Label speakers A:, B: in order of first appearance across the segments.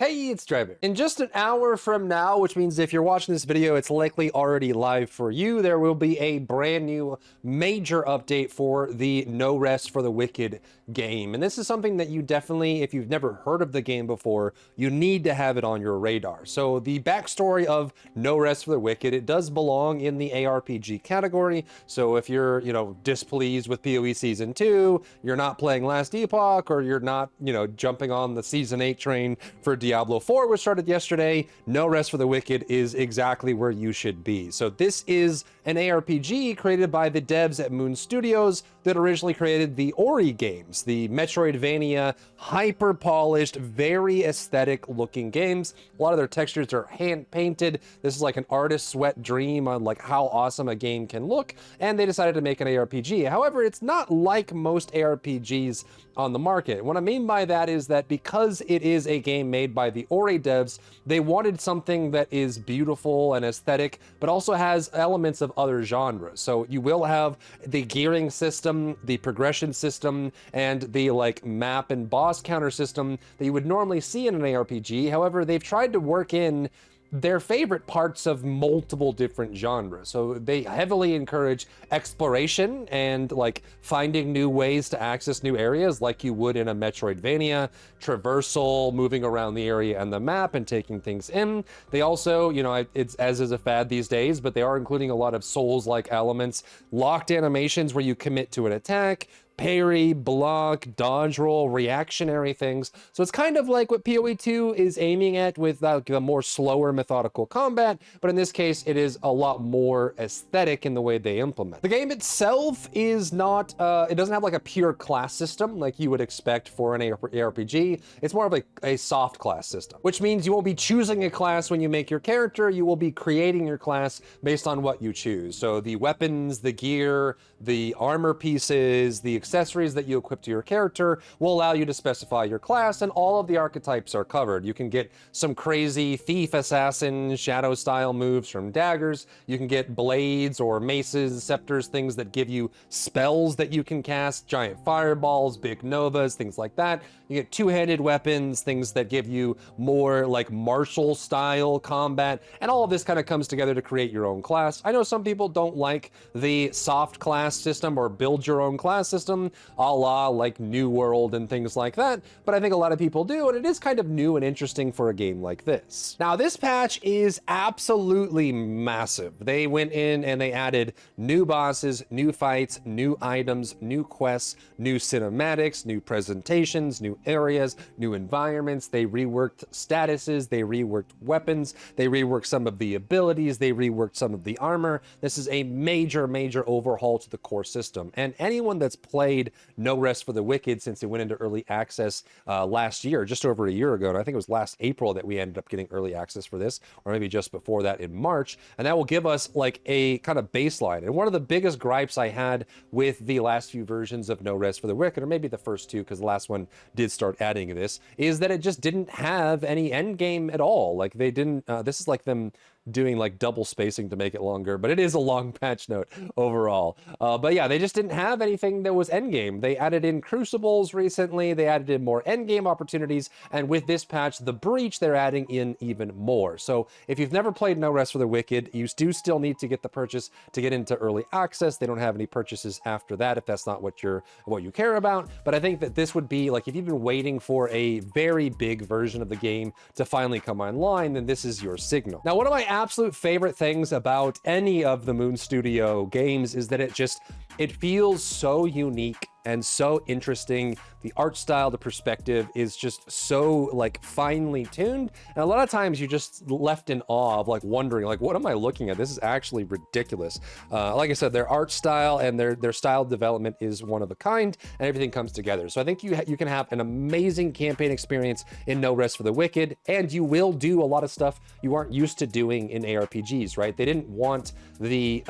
A: Hey, it's Drybear. In just an hour from now, which means if you're watching this video, it's likely already live for you, there will be a brand new major update for the No Rest for the Wicked game. And this is something that you definitely, if you've never heard of the game before, you need to have it on your radar. So the backstory of No Rest for the Wicked, it does belong in the ARPG category. So if you're, displeased with PoE Season 2, you're not playing Last Epoch, or you're not, jumping on the Season 8 train for Diablo 4, which started yesterday, No Rest for the Wicked is exactly where you should be. So this is an ARPG created by the devs at Moon Studios that originally created the Ori games, the Metroidvania, hyper-polished, very aesthetic-looking games. A lot of their textures are hand-painted. This is like an artist's wet dream on like how awesome a game can look, and they decided to make an ARPG. However, it's not like most ARPGs on the market. What I mean by that is that because it is a game made by the Ori devs, they wanted something that is beautiful and aesthetic, but also has elements of other genres. So you will have the gearing system, the progression system, and the like map and boss counter system that you would normally see in an ARPG. However, they've tried to work in their favorite parts of multiple different genres. So they heavily encourage exploration and like finding new ways to access new areas like you would in a Metroidvania, traversal, moving around the area and the map and taking things in. They also, it's as is a fad these days, but they are including a lot of Souls-like elements, locked animations where you commit to an attack, parry, block, dodge roll, reactionary things. So it's kind of like what PoE 2 is aiming at with the more slower methodical combat, but in this case, it is a lot more aesthetic in the way they implement. The game itself is not, it doesn't have like a pure class system like you would expect for an ARPG. It's more of a soft class system, which means you won't be choosing a class when you make your character, you will be creating your class based on what you choose. So the weapons, the gear, the armor pieces, the accessories that you equip to your character will allow you to specify your class, and all of the archetypes are covered. You can get some crazy thief, assassin, shadow style moves from daggers. You can get blades or maces, scepters, things that give you spells that you can cast, giant fireballs, big novas, things like that. You get two-handed weapons, things that give you more like martial style combat, and all of this kind of comes together to create your own class. I know some people don't like the soft class system or build your own class system, a la like New World and things like that, but I think a lot of people do, and it is kind of new and interesting for a game like this. Now, this patch is absolutely massive. They went in and they added new bosses, new fights, new items, new quests, new cinematics, new presentations, new areas, new environments. They reworked statuses, they reworked weapons, they reworked some of the abilities, they reworked some of the armor. This is a major overhaul to the core system, and anyone that's played No Rest for the Wicked since it went into early access last year, just over a year ago, and I think it was last April that we ended up getting early access for this, or maybe just before that in March, and that will give us like a kind of baseline. And one of the biggest gripes I had with the last few versions of No Rest for the Wicked, or maybe the first two, because the last one did start adding this, is that it just didn't have any end game at all. Like they didn't, this is like them doing like double spacing to make it longer, but it is a long patch note overall. But yeah, they just didn't have anything that was endgame. They added in crucibles recently, they added in more endgame opportunities, and with this patch, the Breach, they're adding in even more. So if you've never played No Rest for the Wicked, you do still need to get the purchase to get into early access. They don't have any purchases after that if that's not what you care about. But I think that this would be like, if you've been waiting for a very big version of the game to finally come online, then this is your signal. Now, one of my absolute favorite things about any of the Moon Studio games is that it feels so unique and so interesting. The art style, the perspective is just so like finely tuned, and a lot of times you're just left in awe of like wondering like, what am I looking at? This is actually ridiculous. Like I said, their art style and their style development is one of a kind, and everything comes together. So I think you can have an amazing campaign experience in No Rest for the Wicked, and you will do a lot of stuff you aren't used to doing in ARPGs, right? They didn't want the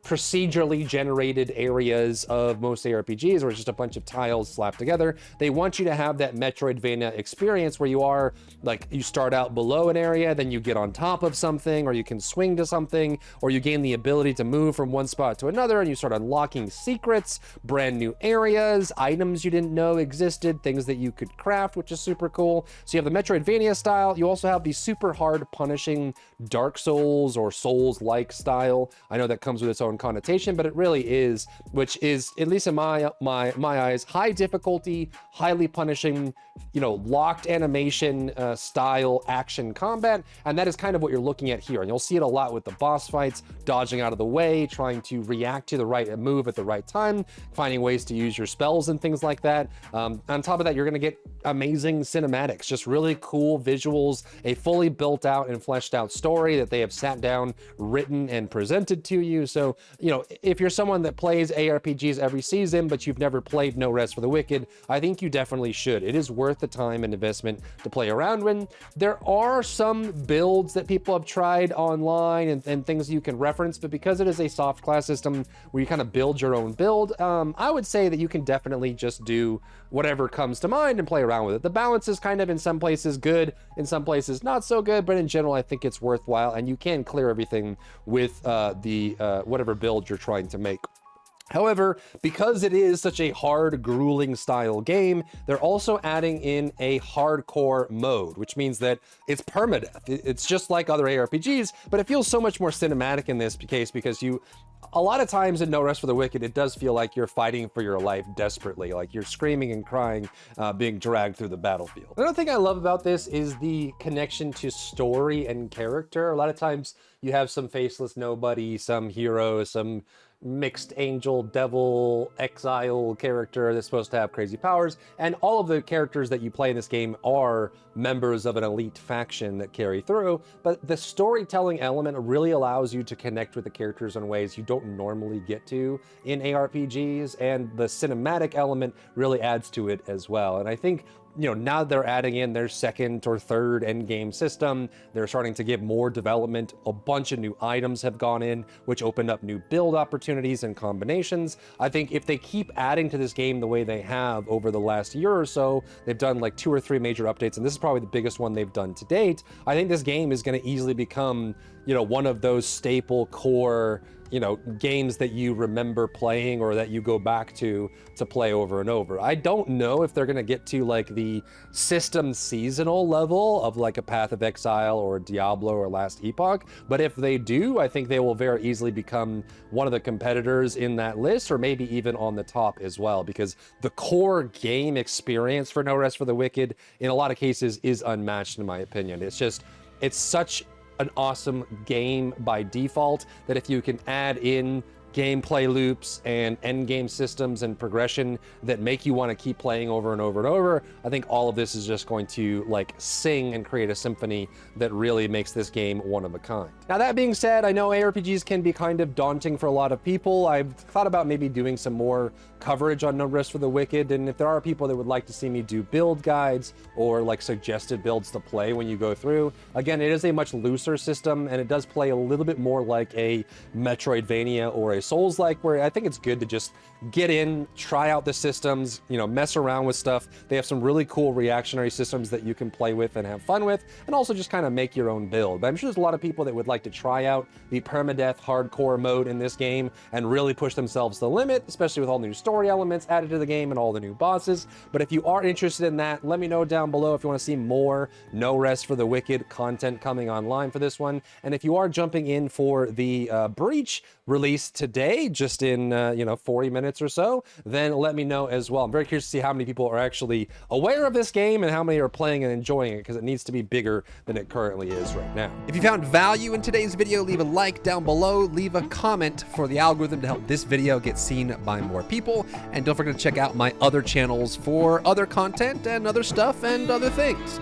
A: procedurally generated areas of most ARPGs, where it's just a bunch of tiles slapped together. They want you to have that Metroidvania experience where you are like, you start out below an area, then you get on top of something, or you can swing to something, or you gain the ability to move from one spot to another, and you start unlocking secrets, brand new areas, items you didn't know existed, things that you could craft, which is super cool. So you have the Metroidvania style. You also have the super hard punishing Dark Souls or Souls-like style. I know that comes with its own connotation, but it really is, which is, at least in my eyes, high difficulty, highly punishing, you know, locked animation style action combat. And that is kind of what you're looking at here. And you'll see it a lot with the boss fights, dodging out of the way, trying to react to the right move at the right time, finding ways to use your spells and things like that. On top of that, you're going to get amazing cinematics, just really cool visuals, a fully built out and fleshed out story that they have sat down, written, and presented to you. So, you know, if you're someone that plays ARPGs every season, but you've never played No Rest for the Wicked, I think you definitely should. It is worth the time and investment to play around with. There are some builds that people have tried online and things you can reference, but because it is a soft class system where you kind of build your own build, I would say that you can definitely just do whatever comes to mind and play around with it. The balance is kind of in some places good, in some places not so good, but in general, I think it's worthwhile, and you can clear everything with whatever build you're trying to make. However, because it is such a hard, grueling style game, they're also adding in a hardcore mode, which means that it's permadeath. It's just like other ARPGs, but it feels so much more cinematic in this case because a lot of times in No Rest for the Wicked, it does feel like you're fighting for your life desperately, like you're screaming and crying, being dragged through the battlefield. Another thing I love about this is the connection to story and character. A lot of times you have some faceless nobody, some hero, some mixed angel, devil, exile character that's supposed to have crazy powers, and all of the characters that you play in this game are members of an elite faction that carry through, but the storytelling element really allows you to connect with the characters in ways you don't normally get to in ARPGs, and the cinematic element really adds to it as well. And I think, you know, now they're adding in their second or third end game system. They're starting to give more development. A bunch of new items have gone in, which opened up new build opportunities and combinations. I think if they keep adding to this game the way they have over the last year or so, they've done like 2 or 3 major updates, and this is probably the biggest one they've done to date. I think this game is going to easily become, you know, one of those staple core, you know, games that you remember playing or that you go back to play over and over. I don't know if they're going to get to like the system seasonal level of like a Path of Exile or Diablo or Last Epoch, but if they do, I think they will very easily become one of the competitors in that list, or maybe even on the top as well, because the core game experience for No Rest for the Wicked in a lot of cases is unmatched in my opinion. It's such an awesome game by default that if you can add in gameplay loops and end game systems and progression that make you want to keep playing over and over and over, I think all of this is just going to like sing and create a symphony that really makes this game one of a kind. Now that being said, I know ARPGs can be kind of daunting for a lot of people. I've thought about maybe doing some more coverage on No Rest for the Wicked, and if there are people that would like to see me do build guides or like suggested builds to play when you go through, again, it is a much looser system and it does play a little bit more like a Metroidvania or a Soulslike, where I think it's good to just get in, try out the systems, you know, mess around with stuff. They have some really cool reactionary systems that you can play with and have fun with, and also just kind of make your own build. But I'm sure there's a lot of people that would like to try out the permadeath hardcore mode in this game and really push themselves to the limit, especially with all new story elements added to the game and all the new bosses. But if you are interested in that, let me know down below if you want to see more No Rest for the Wicked content coming online for this one. And if you are jumping in for the Breach release today, just in 40 minutes or so, then let me know as well. I'm very curious to see how many people are actually aware of this game and how many are playing and enjoying it, because it needs to be bigger than it currently is right now. If you found value in today's video, leave a like down below, leave a comment for the algorithm to help this video get seen by more people, and don't forget to check out my other channels for other content and other stuff and other things.